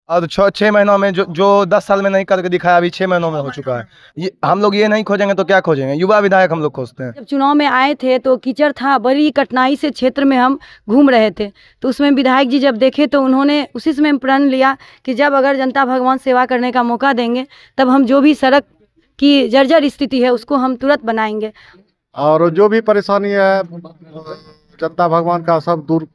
और 6 महीनों में जो 10 साल में नहीं करके दिखाया, अभी 6 महीनों में हो चुका है। हम लोग ये नहीं खोजेंगे तो क्या खोजेंगे? युवा विधायक हम लोग खोजते हैं। जब चुनाव में आए थे तो कीचड़ था, बड़ी कठिनाई से क्षेत्र में हम घूम रहे थे, तो उसमें विधायक जी जब देखे तो उन्होंने उसी समय प्रण लिया कि जब अगर जनता भगवान सेवा करने का मौका देंगे तब हम जो भी सड़क की जर्जर स्थिति है उसको हम तुरंत बनाएंगे। और जो भी परेशानी है जनता भगवान का सब दूर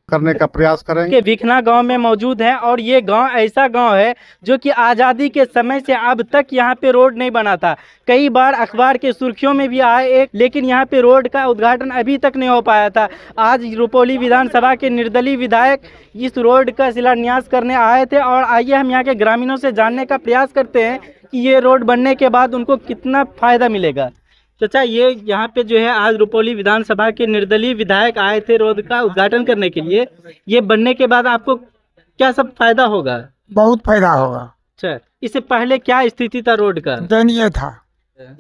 करने का प्रयास करेंगे। के भिखना गांव में मौजूद है और ये गांव ऐसा गांव है जो कि आज़ादी के समय से अब तक यहाँ पे रोड नहीं बना था। कई बार अखबार के सुर्खियों में भी आए एक, लेकिन यहाँ पे रोड का उद्घाटन अभी तक नहीं हो पाया था। आज रुपौली विधानसभा के निर्दलीय विधायक इस रोड का शिलान्यास करने आए थे और आइए हम यहाँ के ग्रामीणों से जानने का प्रयास करते हैं कि ये रोड बनने के बाद उनको कितना फायदा मिलेगा। चाचा, ये यहाँ पे जो है आज रुपौली विधानसभा के निर्दलीय विधायक आए थे रोड का उद्घाटन करने के लिए। ये बनने के बाद आपको क्या सब फायदा होगा? बहुत फायदा होगा। अच्छा, इससे पहले क्या स्थिति था रोड का? दयनीय था,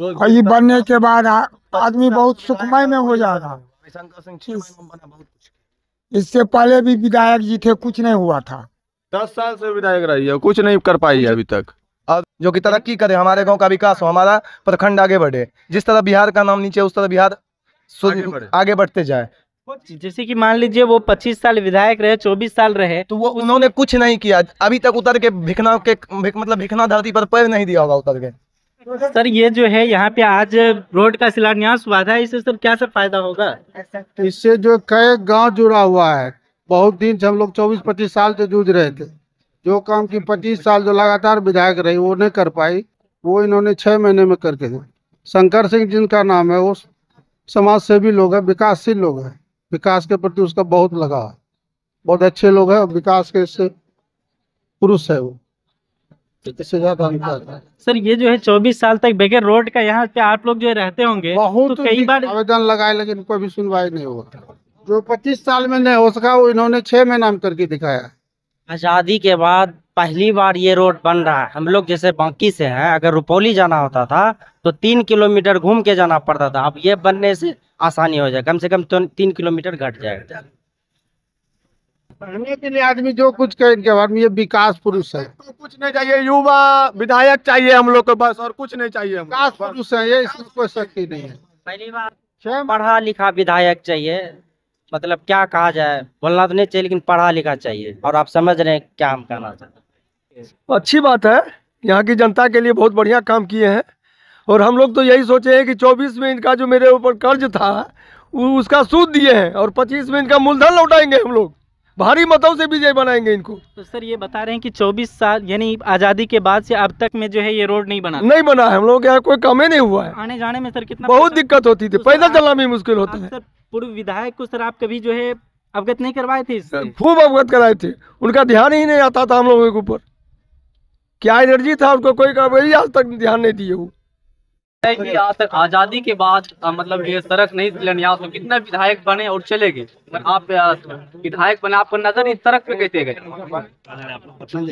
और ये बनने के बाद आदमी बहुत सुखमय में हो जाएगा। इससे पहले भी विधायक जी थे, कुछ नहीं हुआ था। 10 साल से विधायक रही है, कुछ नहीं कर पाई है अभी तक। और जो कि तरक्की करे, हमारे गांव का विकास हो, हमारा प्रखंड आगे बढ़े। जिस तरह बिहार का नाम नीचे, उस तरह बिहार आगे बढ़ते जाए। जैसे कि मान लीजिए वो 25 साल विधायक रहे, 24 साल रहे, तो वो उन्होंने कुछ नहीं किया अभी तक। उतर के भिखना धरती पर पैर नहीं दिया होगा उतर के। सर ये जो है यहाँ पे आज रोड का शिलान्यास हुआ था, इससे सर क्या सब फायदा होगा? इससे जो कई गांव जुड़ा हुआ है, बहुत दिन से हम लोग 24-25 साल से जूझ रहे थे। जो काम की 25 साल जो लगातार विधायक रही वो नहीं कर पाई, वो इन्होंने 6 महीने में करके दी। शंकर सिंह जिनका नाम है, वो समाज सेवी लोग है, विकासशील लोग है, विकास के प्रति उसका बहुत लगाव है, बहुत अच्छे लोग हैं, विकास के इससे पुरुष है वो। इससे ज्यादा सर ये जो है 24 साल तक बगैर रोड का यहाँ पे आप लोग जो रहते होंगे, बहुत तो कई बार आवेदन लगाए लेकिन कोई भी सुनवाई नहीं हुआ। जो 25 साल में नहीं हो सका वो इन्होंने 6 महीना में करके दिखाया। आज़ादी के बाद पहली बार ये रोड बन रहा है। हम लोग जैसे बांकी से हैं, अगर रुपौली जाना होता था तो 3 किलोमीटर घूम के जाना पड़ता था। अब ये बनने से आसानी हो जाए, कम से कम 3 किलोमीटर घट जाएगा। पढ़ने के लिए आदमी जो कुछ करे, इनके बारे में ये विकास पुरुष है। तो कुछ नहीं चाहिए, युवा विधायक चाहिए हम लोग को बस, और कुछ नहीं चाहिए। विकास पुरुष है ये, इसमें कोई शक ही नहीं है। पहली बार पढ़ा लिखा विधायक चाहिए, मतलब क्या कहा जाए, बोलना तो नहीं चाहिए लेकिन पढ़ा लिखा चाहिए। और आप समझ रहे हैं क्या हम कहना चाहते हैं। अच्छी बात है, यहाँ की जनता के लिए बहुत बढ़िया काम किए हैं। और हम लोग तो यही सोचे हैं कि 24 में इनका जो मेरे ऊपर कर्ज था उसका सूद दिए हैं, और 25 में इनका मूलधन लौटाएंगे। हम लोग भारी मतों से विजय बनाएंगे इनको। तो सर ये बता रहे हैं कि 24 साल यानी आज़ादी के बाद से अब तक में जो है ये रोड नहीं बना? नहीं बना है, हम लोग यहाँ कोई काम ही नहीं हुआ है। आने जाने में सर कितना बहुत दिक्कत होती थी, पैदल चलना भी मुश्किल होता है। सर पूर्व विधायक को सर आप कभी जो है अवगत नहीं करवाए थे इससे? खूब अवगत कराए थे, उनका ध्यान ही नहीं आता था हम लोगों के ऊपर। क्या एनर्जी था उनको, कोई आज तक ध्यान नहीं दिए वो। कि आज तक आज़ादी के बाद मतलब ये सड़क नहीं शिलान्यास में कितना विधायक बने और चले गए। आप विधायक बने, आपको नजर इस सड़क पे कैसे गए?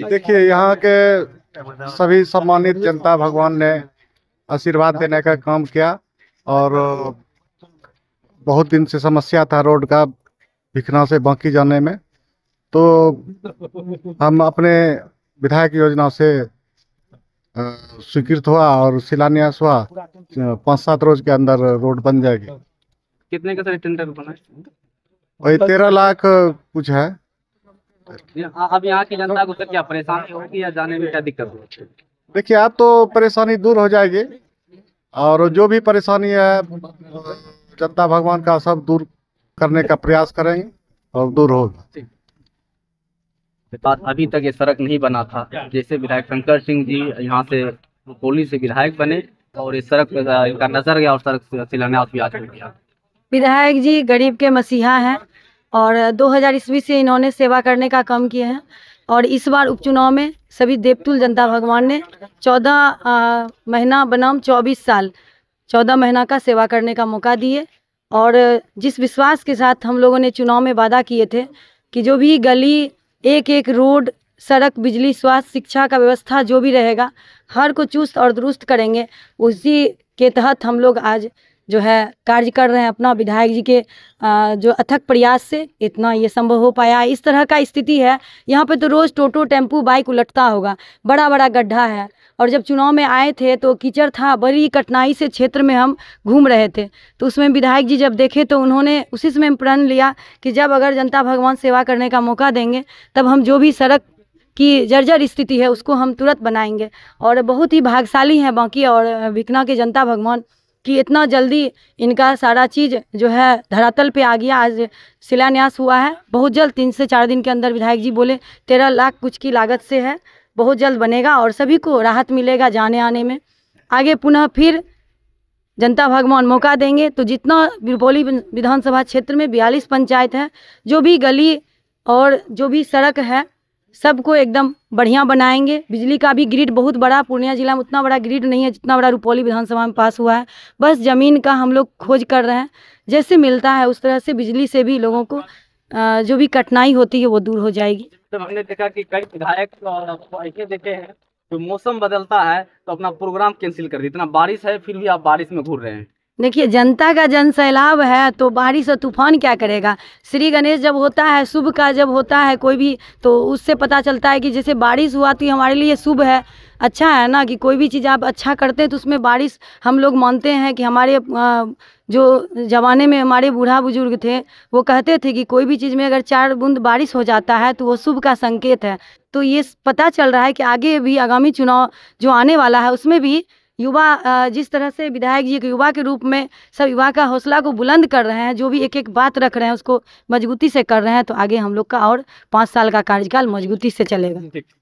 देखिए, यहाँ के सभी सम्मानित जनता भगवान ने आशीर्वाद देने का काम किया। और बहुत दिन से समस्या था रोड का भिखना से बांकी जाने में, तो हम अपने विधायक योजना से स्वीकृत हुआ और शिलान्यास हुआ। 5-7 रोज के अंदर रोड बन जाएगी। कितने का सर टेंडर बना? वही 13 लाख कुछ है। अब यहाँ की जनता को सर क्या परेशानी होगी या जाने में क्या दिक्कत होगी? देखिए, अब तो परेशानी दूर हो जाएगी, और जो भी परेशानी है जनता भगवान का सब दूर करने का प्रयास करेंगे और दूर होगा। बात अभी तक ये सड़क नहीं बना था, जैसे विधायक शंकर सिंह जी यहाँ से रुपौली से विधायक बने और इस सड़क पे इनका नजर गया और सड़क शिलान्यास भी आज हो गया। विधायक जी गरीब के मसीहा हैं और 2000 ईस्वी से इन्होंने सेवा करने का काम किए हैं। और इस बार उपचुनाव में सभी देवतुल जनता भगवान ने 14 महीना बनाम 24 साल 14 महीना का सेवा करने का मौका दिए। और जिस विश्वास के साथ हम लोगों ने चुनाव में वादा किए थे कि जो भी गली, एक एक रोड, सड़क, बिजली, स्वास्थ्य, शिक्षा का व्यवस्था जो भी रहेगा हर को चुस्त और दुरुस्त करेंगे, उसी के तहत हम लोग आज जो है कार्य कर रहे हैं अपना विधायक जी के जो अथक प्रयास से इतना ये संभव हो पाया। इस तरह का स्थिति है यहाँ पे तो रोज़ टोटो टेम्पू बाइक उलटता होगा, बड़ा बड़ा गड्ढा है। और जब चुनाव में आए थे तो कीचड़ था, बड़ी कठिनाई से क्षेत्र में हम घूम रहे थे, तो उसमें विधायक जी जब देखे तो उन्होंने उसी समय प्रण लिया कि जब अगर जनता भगवान सेवा करने का मौका देंगे तब हम जो भी सड़क की जर्जर स्थिति है उसको हम तुरंत बनाएंगे। और बहुत ही भाग्यशाली हैं बांकी और भिकना के जनता भगवान कि इतना जल्दी इनका सारा चीज़ जो है धरातल पे आ गया। आज शिलान्यास हुआ है, बहुत जल्द 3 से 4 दिन के अंदर विधायक जी बोले 13 लाख कुछ की लागत से है, बहुत जल्द बनेगा और सभी को राहत मिलेगा जाने आने में। आगे पुनः फिर जनता भगवान मौका देंगे तो जितना रुपौली विधानसभा क्षेत्र में 42 पंचायत है, जो भी गली और जो भी सड़क है सबको एकदम बढ़िया बनाएंगे। बिजली का भी ग्रिड बहुत बड़ा, पूर्णिया जिला में उतना बड़ा ग्रिड नहीं है जितना बड़ा रुपौली विधानसभा में पास हुआ है। बस ज़मीन का हम लोग खोज कर रहे हैं, जैसे मिलता है उस तरह से बिजली से भी लोगों को जो भी कठिनाई होती है वो दूर हो जाएगी। तो हमने देखा कि कई विधायक ऐसे देखे हैं तो मौसम बदलता है तो अपना प्रोग्राम कैंसिल कर दिया, इतना बारिश है फिर भी आप बारिश में घूर रहे हैं। देखिए, जनता का जन सैलाब है तो बारिश और तूफान क्या करेगा। श्री गणेश जब होता है, शुभ का जब होता है कोई भी, तो उससे पता चलता है कि जैसे बारिश हुआ तो हमारे लिए शुभ है, अच्छा है ना। कि कोई भी चीज़ आप अच्छा करते हैं तो उसमें बारिश हम लोग मानते हैं कि हमारे जो ज़माने में हमारे बूढ़ा बुजुर्ग थे वो कहते थे कि कोई भी चीज़ में अगर 4 बूंद बारिश हो जाता है तो वो शुभ का संकेत है। तो ये पता चल रहा है कि आगे भी आगामी चुनाव जो आने वाला है उसमें भी युवा जिस तरह से विधायक जी के युवा के रूप में सब युवा का हौसला को बुलंद कर रहे हैं, जो भी एक एक बात रख रहे हैं उसको मजबूती से कर रहे हैं, तो आगे हम लोग का और 5 साल का कार्यकाल मजबूती से चलेगा।